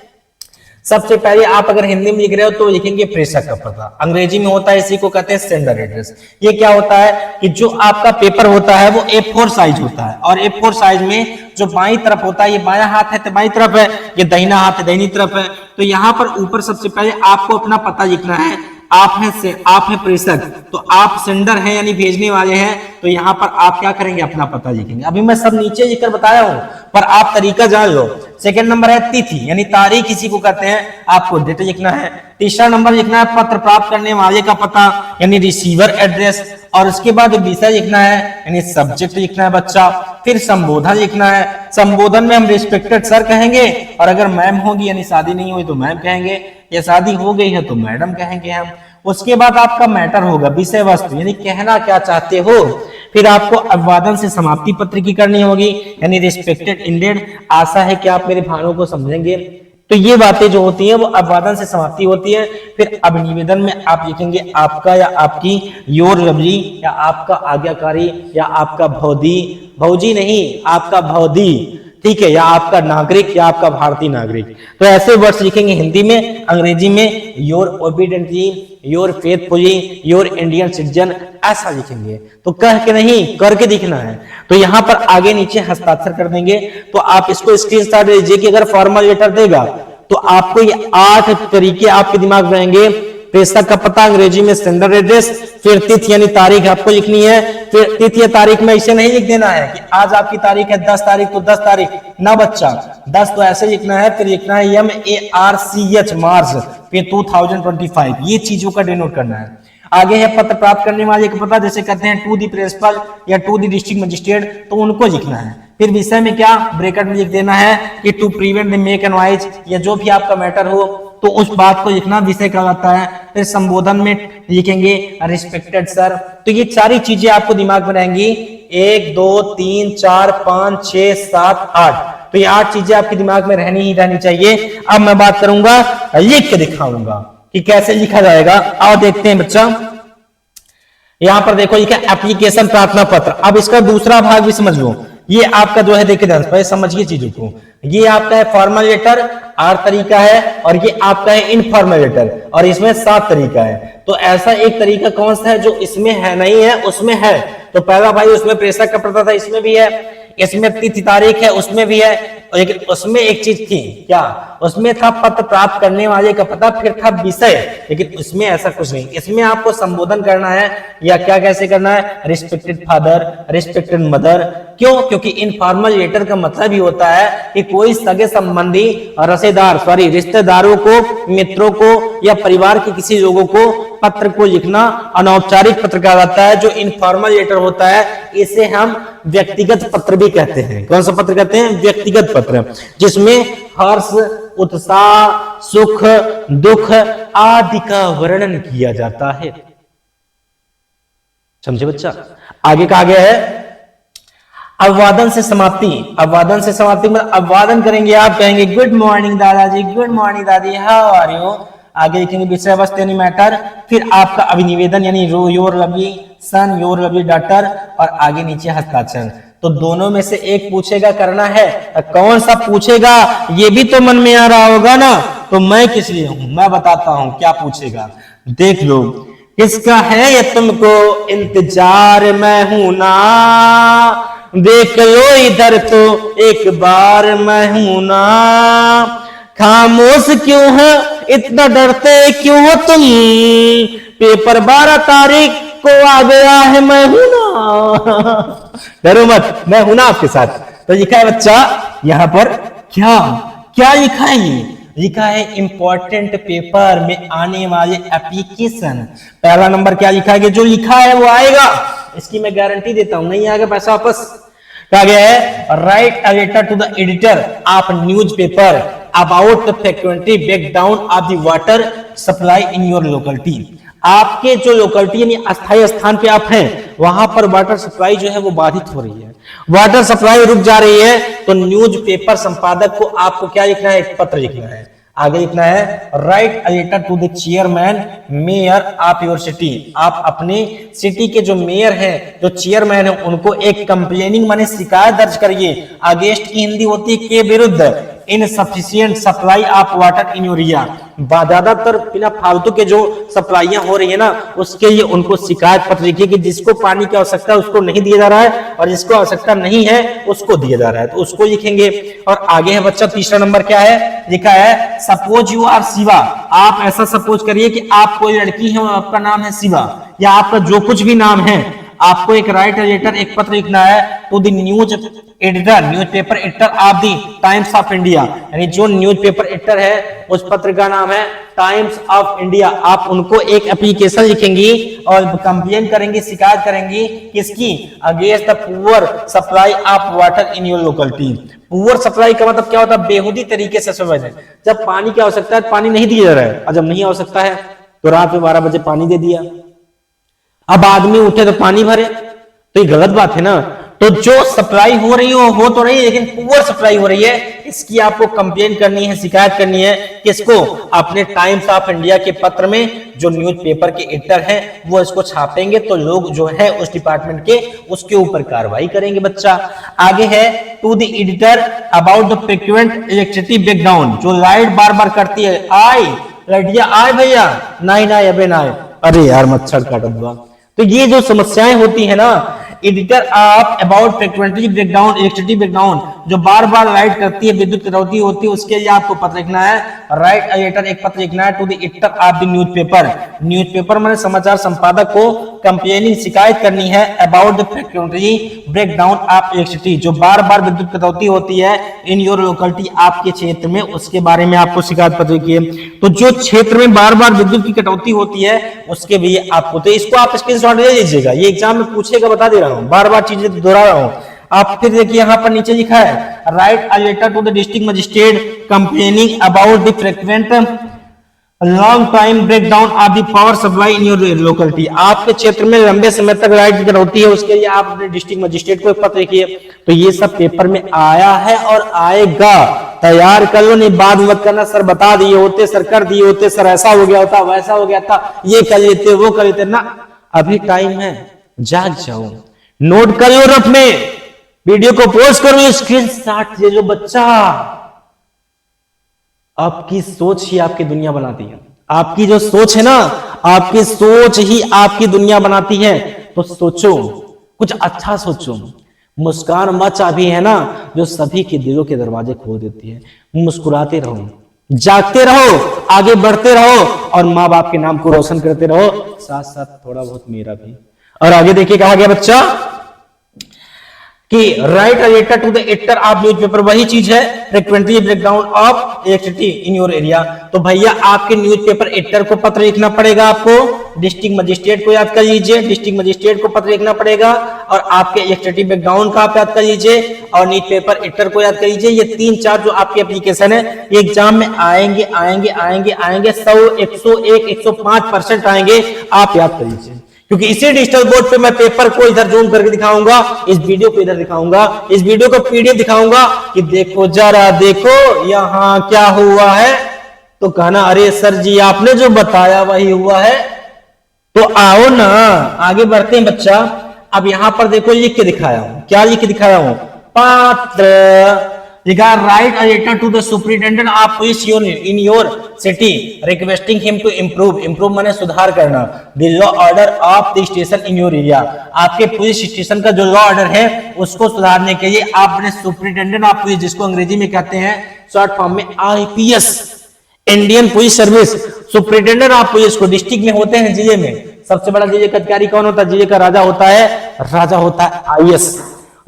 S1: सबसे पहले आप अगर हिंदी में लिख रहे हो तो लिखेंगे प्रेषक का पता, अंग्रेजी में होता है इसी को कहते हैं सेंडर एड्रेस। ये क्या होता है कि जो आपका पेपर होता है वो A4 साइज होता है, और A4 साइज में जो बाईं तरफ होता है, ये बायां हाथ है तो बाईं तरफ है, ये दाहिना हाथ है दाहिनी तरफ है। तो यहाँ पर ऊपर सबसे पहले आपको अपना पता लिखना है। आप हैं प्रेषक, तो आप सेंडर हैं यानी भेजने वाले हैं, तो यहाँ पर आप क्या करेंगे, अपना पता लिखेंगे। अभी मैं सब नीचे लिखकर बताया हूं, पर आप तरीका जान लो। सेकंड नंबर है तिथि यानी तारीख, इसी को कहते हैं, आपको डेट लिखना है। तीसरा नंबर लिखना है पत्र प्राप्त करने वाले का पता यानी रिसीवर एड्रेस, और उसके बाद विषय लिखना है यानी सब्जेक्ट लिखना है बच्चा। फिर संबोधन लिखना है, संबोधन में हम रिस्पेक्टेड सर कहेंगे, और अगर मैम होगी यानी शादी नहीं हुई तो मैम कहेंगे, या शादी हो गई है तो मैडम कहेंगे हम। उसके बाद आपका मैटर होगा, विषय वस्तु यानी कहना क्या चाहते हो। फिर आपको अभिवादन से समाप्ति पत्र की करनी होगी यानी रिस्पेक्टेड इंडेड, आशा है कि आप मेरे भावों को समझेंगे। तो ये बातें जो होती हैं वो अभिवादन से समाप्ति होती है। फिर अभिनिवेदन में आप लिखेंगे आपका या आपकी, योर लवली या आपका आज्ञाकारी, या आपका भौजी, भौजी नहीं आपका भौदी, ठीक है, या आपका नागरिक या आपका भारतीय नागरिक। तो ऐसे वर्ड्स लिखेंगे हिंदी में। अंग्रेजी में your obediently, your faithfully, your Indian citizen, ऐसा लिखेंगे। तो कह के नहीं करके दिखना है। तो यहाँ पर आगे नीचे हस्ताक्षर कर देंगे। तो आप इसको स्क्रीनशॉट लीजिए कि अगर फॉर्मल लेटर देगा तो आपको ये 8 तरीके आपके दिमाग में रहेंगे। प्रेषक का पता अंग्रेजी में सेंडर एड्रेस, फिर तिथि यानी तारीख आपको लिखनी है। फिर तिथि या तारीख में इसे नहीं लिख देना है कि आज आपकी तारीख है 10 तारीख तो 10 तारीख ना बच्चा, 10 तो ऐसे लिखना है। फिर लिखना है MARCH मार्च, फिर 2025, ये चीजों का डिनोट करना है। आगे है पत्र प्राप्त करने वाले का पता, जैसे कहते हैं टू दी प्रिंसिपल या टू दी डिस्ट्रिक्ट मजिस्ट्रेट, तो उनको लिखना है। फिर विषय में क्या ब्रैकेट में लिख देना है कि to prevent the make and wise, या जो भी आपका मैटर हो तो उस बात को लिखना विषय कहलाता है। फिर संबोधन में लिखेंगे रिस्पेक्टेड सर। तो ये सारी चीजें आपको दिमाग में रहेंगी, 1 2 3 4 5 6 7 8, तो ये 8 चीजें आपके दिमाग में रहनी ही रहनी चाहिए। अब मैं बात करूंगा, लिख के दिखाऊंगा कि कैसे लिखा जाएगा। आओ देखते हैं बच्चा, यहां पर देखो लिखा एप्लीकेशन प्रार्थना पत्र। अब इसका दूसरा भाग भी समझ लो, ये आपका जो है देखिए ध्यान से समझिए चीजों को, ये आपका है फॉर्मल लेटर 8 तरीका है, और ये आपका है इनफॉर्मल लेटर, और इसमें 7 तरीका है। तो ऐसा एक तरीका कौन सा है जो इसमें है नहीं है, उसमें है। तो पहला भाई उसमें प्रेषक का पता था, इसमें भी है, इसमें तिथि तारीख है, उसमें भी है, लेकिन उसमें एक चीज थी क्या, उसमें था पत्र प्राप्त करने वाले का पता, फिर था विषय, लेकिन इसमें ऐसा कुछ नहीं। इसमें आपको संबोधन करना है, या क्या कैसे करना है, रिस्पेक्टेड फादर, रिस्पेक्टेड मदर। क्यों? क्योंकि इनफॉर्मल लेटर का मतलब ही होता है कि कोई सगे संबंधी और रिश्तेदारों को, मित्रों को, या परिवार के किसी लोगों को पत्र को लिखना अनौपचारिक पत्र कहा जाता है। जो इनफॉर्मल लेटर होता है इसे हम व्यक्तिगत पत्र भी कहते हैं। कौन सा पत्र कहते हैं? व्यक्तिगत पत्र, जिसमें हर्ष, उत्साह, सुख, दुख आदि का वर्णन किया जाता है। समझे बच्चा? आगे का आगे है अभिवादन से समाप्ति। अभिवादन से समाप्ति मतलब अभिवादन करेंगे, आप कहेंगे गुड मॉर्निंग दादाजी, गुड मॉर्निंग दादी, हाउ आर यू। आगे लिखेंगे विषय वस्तु यानी मैटर, फिर आपका अभिनिवेदन यानी your lovely son, your lovely daughter, और आगे नीचे हस्ताक्षर। तो दोनों में से एक पूछेगा, करना है, कौन सा पूछेगा ये भी तो मन में आ रहा होगा ना। तो मैं किस लिए हूं, मैं बताता हूं क्या पूछेगा, देख लो। किसका है ये तुमको इंतजार, मैं हूं ना, देख लो इधर तो एक बार, मैं हूं ना। खामोश क्यों है, इतना डरते क्यों हो तुम, पेपर 12 तारीख को आ गया है, मैं हूं ना। डरो मत, मैं हूं ना आपके साथ। तो लिखा है बच्चा यहां पर क्या क्या लिखा है, ये लिखा है इंपॉर्टेंट पेपर में आने वाले एप्लीकेशन। पहला नंबर क्या लिखा है, जो लिखा है वो आएगा, इसकी मैं गारंटी देता हूं, नहीं आगे पैसा वापस। क्या गया है, write a letter to the editor of newspaper about the frequently breakdown of the water supply in your locality. आपके जो लोकेलिटी यानी अस्थायी स्थान पे आप हैं, वहां पर वाटर सप्लाई जो है वो बाधित हो रही है, वाटर सप्लाई रुक जा रही है। तो न्यूज़पेपर संपादक को आपको क्या लिखना है, एक पत्र लिखना है। आगे लिखना है write a letter to the chairman mayor of your city. आप अपने सिटी के जो मेयर हैं, जो चेयरमैन है, उनको एक कंप्लेनिंग माने शिकायत दर्ज करिए। अगेंस्ट की हिंदी होती है के विरुद्ध, insufficient supply of water in your area. ज्यादातर बिना फालतू के जो सप्लाइयां हो रही है ना, उसके लिए उनको शिकायत पत्र लिखिए कि जिसको पानी की आवश्यकता है उसको नहीं दिया जा रहा है, और जिसको आवश्यकता नहीं है उसको दिया जा रहा है, तो उसको लिखेंगे। और आगे है बच्चा तीसरा नंबर क्या है, लिखा है सपोज यू आर शिवा। आप ऐसा सपोज करिए कि आप कोई लड़की है और आपका नाम है शिवा, या आपका जो कुछ भी नाम है, आपको एक राइट लेटर, एक पत्र लिखना है to the news editor, newspaper editor of the Times of India. यानी जो न्यूज़पेपर एडिटर है उस पत्र का नाम है टाइम्स ऑफ इंडिया। आप उनको एक एप्लीकेशन लिखेंगी और कंप्लेन करेंगी, शिकायत करेंगी, किसकी, against the poor supply of water in your locality. Poor supply का मतलब क्या होता है, बेहुदी तरीके से समझ है। जब पानी की आवश्यकता है पानी नहीं दिया जा रहा है, और जब नहीं आवश्यकता है तो रात में 12 बजे पानी दे दिया। अब आदमी उठे तो पानी भरे, तो ये गलत बात है ना। तो जो सप्लाई हो रही हो तो रही है, लेकिन पुअर सप्लाई हो रही है, इसकी आपको कंप्लेन करनी है, शिकायत करनी है। किसको, अपने टाइम्स ऑफ इंडिया के पत्र में। जो न्यूज़पेपर के एडिटर हैं वो इसको छापेंगे, तो लोग जो है उस डिपार्टमेंट के उसके ऊपर कार्रवाई करेंगे बच्चा। आगे है to the editor about the frequent electricity breakdown. जो लाइट बार बार करती है, आई लड़िया आए भैया, नहीं ना अबे ना, अरे यार मच्छर काट दो। तो ये जो समस्याएं होती है ना, एडिटर आप about frequently breakdown electricity breakdown, जो बार बार लाइट करती है, विद्युत कटौती होती है, उसके लिए आपको पत्र लिखना है। राइट अ लेटर, एक पत्र लिखना है to the editor of the newspaper. Newspaper माने समाचार संपादक को कंप्लेनिंग, शिकायत करनी है about the frequently breakdown of electricity, जो बार बार विद्युत कटौती होती है इन योर लोकेलिटी, आपके क्षेत्र में, उसके बारे में आपको शिकायत पत्र लिखिए। तो जो क्षेत्र में बार बार विद्युत की कटौती होती है उसके लिए आपको, तो इसको आप स्क्रीनशॉट ले लीजिएगा, ये एग्जाम में पूछेगा, बता दे रहा हूं, बार बार चीजें दोहरा रहा हूं। आप फिर देखिए यहां पर नीचे लिखा है write a letter to the district magistrate complaining about the frequent long time break down of the power supply in your locality, आपके क्षेत्र में लंबे समय तक लाइट होती है, उसके लिए आप अपने डिस्ट्रिक्ट मजिस्ट्रेट को एक पत्र लिखिए। तो ये सब पेपर में आया है और आएगा, तैयार कर लो, नहीं बाद मत करना सर बता दिए होते, सर कर दिए होते, सर ऐसा हो गया होता, वैसा हो गया था, ये कर लेते वो कर लेते ना, अभी टाइम है, जाग जाओ, नोट कर लो रफ में, वीडियो को पोस्ट करो, स्क्रीनशॉट ले लो बच्चा। आपकी सोच ही आपकी दुनिया बनाती है, आपकी जो सोच है ना, आपकी सोच ही आपकी दुनिया बनाती है। तो सोचो, कुछ अच्छा सोचो। मुस्कान मत चाबी है ना जो सभी के दिलों के दरवाजे खोल देती है। मुस्कुराते रहो, जागते रहो, आगे बढ़ते रहो और माँ बाप के नाम को रोशन करते रहो, साथ साथ थोड़ा बहुत मेरा भी। और आगे देखिए कहा गया बच्चा कि write a letter to the editor of newspaper, वही चीज है frequently breakdown of electricity in your area. तो भैया आपके न्यूज़पेपर एडिटर को पत्र लिखना पड़ेगा, आपको डिस्ट्रिक्ट मजिस्ट्रेट को याद कर लीजिए, डिस्ट्रिक्ट मजिस्ट्रेट को पत्र लिखना पड़ेगा, और आपके इलेक्ट्रिसिटी ब्रेकडाउन का आप याद कर लीजिए, और न्यूज़पेपर एडिटर को याद कर लीजिए। ये 3-4 जो आपकी एप्लीकेशन है ये एग्जाम में आएंगे आएंगे आएंगे आएंगे, 100, 101, 105% आएंगे, आप याद कर लीजिए। क्योंकि इसी डिजिटल बोर्ड पे मैं पेपर को इधर जूम करके दिखाऊंगा, इस वीडियो को इधर दिखाऊंगा, इस वीडियो को पीडीएफ दिखाऊंगा कि देखो जरा देखो यहां क्या हुआ है। तो कहना अरे सर जी आपने जो बताया वही हुआ है। तो आओ ना आगे बढ़ते हैं बच्चा। अब यहां पर देखो लिख के दिखाया हूं, क्या लिख के दिखाया हूं, पात्र लिखा write a letter to the superintendent of police in your city requesting him to improve, improve माने सुधार करना, the law order of the station in your area, आपके पुलिस स्टेशन का जो लॉ ऑर्डर है उसको सुधारने के लिए आप अपने सुपरिटेंडेंट ऑफ पुलिस, जिसको अंग्रेजी में कहते हैं शॉर्ट फॉर्म में IPS, Indian police service, superintendent of police को डिस्ट्रिक्ट में होते हैं, जिले में सबसे बड़ा जिले का अधिकारी कौन होता है, जिले का राजा होता है, राजा होता है आईएएस,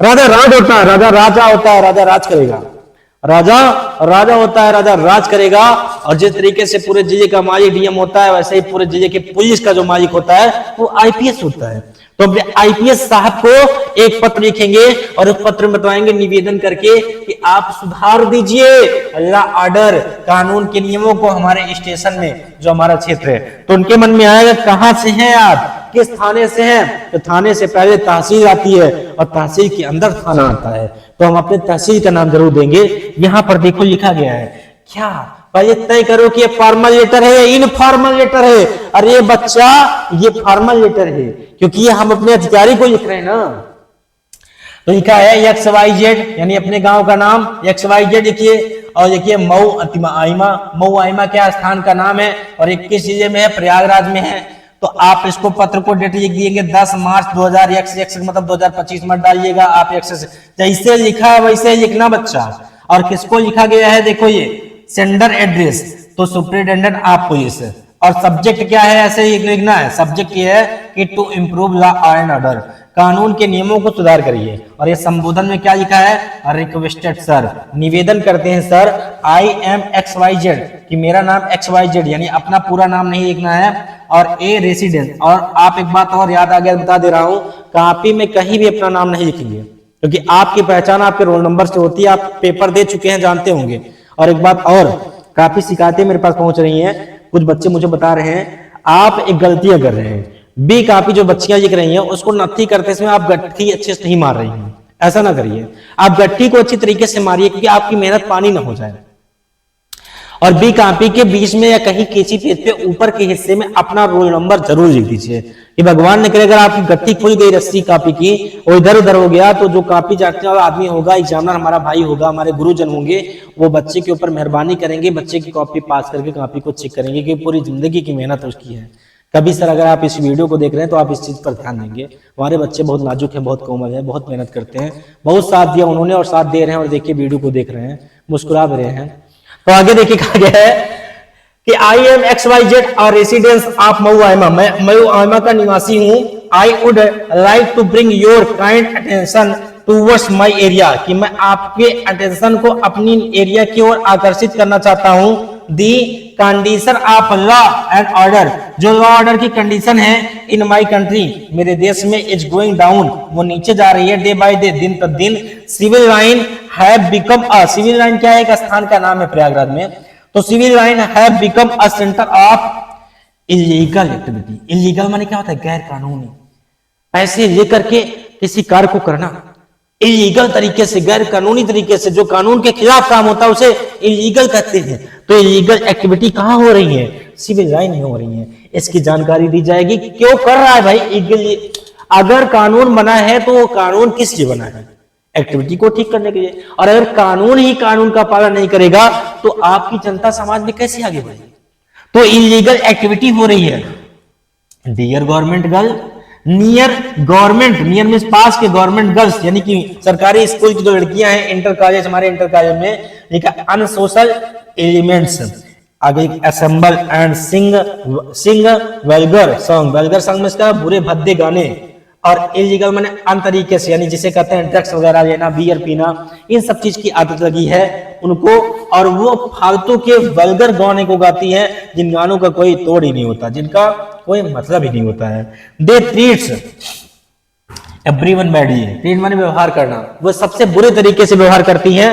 S1: राजा राज होता है, राजा राजा होता है, राजा राज करेगा, राजा राजा होता है, राजा राज करेगा। और जिस तरीके से पूरे जिले का मालिक डीएम होता है, वैसे ही पूरे जिले के पुलिस का जो मालिक होता है वो आईपीएस होता है। तो अपने आईपीएस साहब को एक पत्र लिखेंगे और उस पत्र में बताएंगे निवेदन करके कि आप सुधार दीजिए लॉ ऑर्डर, कानून के नियमों को हमारे स्टेशन में, जो हमारा क्षेत्र है। तो उनके मन में आएगा कहां से हैं आप, किस थाने से हैं, तो थाने से पहले तहसील आती है और तहसील के अंदर थाना आता है। तो हम अपने तहसील का नाम जरूर देंगे। यहां पर देखो लिखा गया है क्या, पहले तय करो कि ये फॉर्मल लेटर है या इनफॉर्मल लेटर है। अरे बच्चा ये फॉर्मल लेटर है क्योंकि ये हम अपने अधिकारी को लिख रहे हैं ना। तो लिखा है XYZ यानी अपने गांव का नाम XYZ लिखिए, और देखिए मऊ आइमा, मऊ आइमा क्या स्थान का नाम है और 21 जिले में है, प्रयागराज में है। तो आप इसको पत्र को डेट लिख दिएंगे 10 मार्च 2001 मतलब 2025 मत डालिएगा आप, जैसे लिखा है वैसे लिखना बच्चा। और किसको लिखा गया है देखो ये सेंडर एड्रेस, तो सुपरिटेंडेंट ऑफ पुलिस, और सब्जेक्ट क्या है ऐसे ही लिखना है, सब्जेक्ट ये है कि to improve law and order, कानून के नियमों को सुधार करिए। और ये संबोधन में क्या लिखा है, रिक्वेस्टेड सर, निवेदन करते हैं सर, आई एम XYZ कि मेरा नाम XYZ यानी अपना पूरा नाम नहीं लिखना है, और ए रेसिडेंट। और आप एक बात और याद आ गया बता दे रहा हूं, कॉपी में कहीं भी अपना नाम नहीं लिखेंगे क्योंकि आपकी पहचान आपके रोल नंबर से होती है, आप पेपर दे चुके हैं जानते होंगे। और एक बात और, काफी शिकायतें मेरे पास पहुंच रही हैं, कुछ बच्चे मुझे बता रहे हैं आप एक गलतियां कर रहे हैं, बी कॉपी जो बच्चियां लिख रही हैं उसको नत्थी करते समय आप गट्ठी अच्छे से नहीं मार रही हैं, ऐसा ना करिए, आप गट्ठी को अच्छी तरीके से मारिए क्योंकि आपकी मेहनत पानी ना हो जाए। और बी कॉपी के बीच में या कहीं कैंची पेज पे ऊपर के हिस्से में अपना रोल नंबर जरूर लिख दीजिए कि भगवान ने करे अगर आपकी गट्ठी खुल गई रस्सी कॉपी की और इधर उधर हो गया तो जो कॉपी जांचने वाला आदमी होगा, एग्जामिनर हमारा भाई होगा, हमारे गुरुजन होंगे, वो बच्चे के ऊपर मेहरबानी करेंगे, बच्चे की कॉपी पास करके कॉपी को चेक करेंगे कि पूरी जिंदगी की मेहनत उसकी है। कभी सर अगर आप इस वीडियो को देख रहे हैं तो आप इस चीज पर ध्यान देंगे, हमारे बच्चे बहुत नाजुक हैं, बहुत कोमल हैं, बहुत मेहनत करते हैं, बहुत साथ दिया उन्होंने और साथ दे रहे हैं, और देखिए वीडियो को देख रहे हैं, मुस्कुरा भी रहे हैं। तो आगे देखिए कहा गया है कि आई एम XYZ और रेसिडेंस ऑफ मऊ आइमा, मैं मऊ आइमा का निवासी हूं। I would like to bring your kind attention towards my area, कि मैं आपके अटेंशन को अपनी एरिया की ओर आकर्षित करना चाहता हूं। The condition of law and order, जो लॉ ऑर्डर की कंडीशन है इन माय कंट्री, मेरे देश में, इज गोइंग डाउन, वो नीचे जा रही है डे बाय डे, दिन प्रतिदिन। Civil line have become a, civil line क्या है, एक स्थान का नाम है प्रयागराज में, तो civil line have become a centre of illegal activity. Illegal माने क्या होता है? गैर कानूनी। पैसे लेकर के किसी कार्य को करना इलीगल तरीके से, गैर कानूनी तरीके से, जो कानून के खिलाफ काम होता है उसे इलीगल कहते हैं। तो इलीगल एक्टिविटी कहां हो रही है? सिविल लाइन में हो रही है। इसकी जानकारी दी जाएगी क्यों कर रहा है भाई। अगर कानून बना है तो वो कानून किस लिए बना है? एक्टिविटी को ठीक करने के लिए। और अगर कानून ही कानून का पालन नहीं करेगा तो आपकी जनता समाज में कैसे आगे बढ़ेगी? तो इलीगल एक्टिविटी हो रही है। Dear government girl, near government, near means पास के गवर्नमेंट गर्ल्स यानी कि सरकारी स्कूल की जो लड़कियां हैं, इंटर कॉलेज, हमारे इंटर कॉलेज में लिखा अनसोशल एलिमेंट्स, आगे assemble and Singh vulgar song. Vulgar song में इसका बुरे भद्दे गाने। और इलीगल माने अन तरीके से, यानी जिसे कहते हैं ड्रग्स वगैरह लेना, बियर पीना, इन सब चीज की आदत लगी है उनको। और वो फालतू के वल्गर गाने को गाती है जिन गानों का कोई तोड़ ही नहीं होता, जिनका कोई मतलब ही नहीं होता है। दे ट्रीट्स एवरीवन बैडली। ट्रीट माने व्यवहार करना, वो सबसे बुरे तरीके से व्यवहार करती हैं।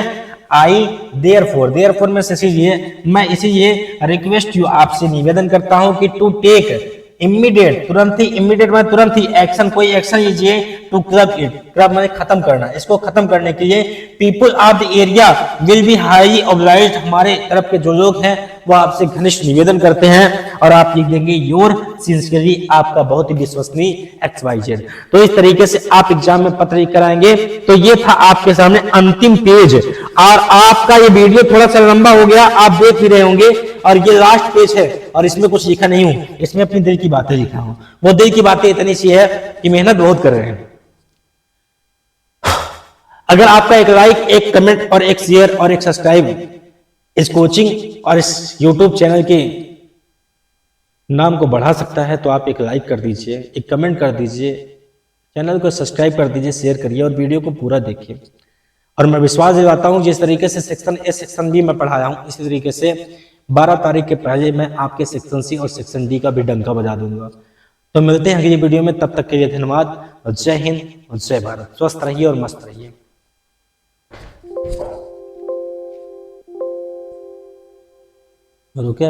S1: आई देयरफॉर में से इसीलिए मैं इसीलिए रिक्वेस्ट यू, आपसे निवेदन करता हूं कि टू टेक इमीडिएट, तुरंत ही, इमीडिएट में तुरंत ही एक्शन, कोई एक्शन लीजिए टू कर्ब इट। कर्ब माने खत्म करना। इसको खत्म करने के लिए people of the area will be highly obliged, हमारे तरफ के जो लोग हैं वो आपसे घनिष्ठ निवेदन करते हैं। और आप लिख देंगे योर सिंसियरली, आपका बहुत ही विश्वसनीय XYZ। तो इस तरीके से आप एग्जाम में पत्र लिख कर आएंगे। तो ये था आपके सामने अंतिम पेज। और आपका ये वीडियो थोड़ा सा लंबा हो गया, आप देख भी रहे होंगे। और ये लास्ट पेज है और इसमें कुछ लिखा नहीं हूं, इसमें अपनी दिल की बातें लिखा हूं। वो दिल की बातें इतनी सी है कि मेहनत बहुत कर रहे हैं। अगर आपका एक लाइक, एक कमेंट और एक शेयर और एक सब्सक्राइब इस कोचिंग और इस YouTube चैनल के नाम को बढ़ा सकता है तो आप एक लाइक कर दीजिए, एक कमेंट कर दीजिए, चैनल को सब्सक्राइब कर दीजिए, शेयर करिए और वीडियो को पूरा देखिए। और मैं विश्वास दिलाता हूं जिस तरीके से सेक्शन ए, सेक्शन बी मैं पढ़ाया हूं, इसी तरीके से 12 तारीख के पहले मैं आपके सेक्शन सी और सेक्शन डी का भी डंका बजा दूंगा। तो मिलते हैं अगली वीडियो में, तब तक के लिए धन्यवाद। जय हिंद और जय भारत। स्वस्थ रहिए और मस्त रहिए। क्या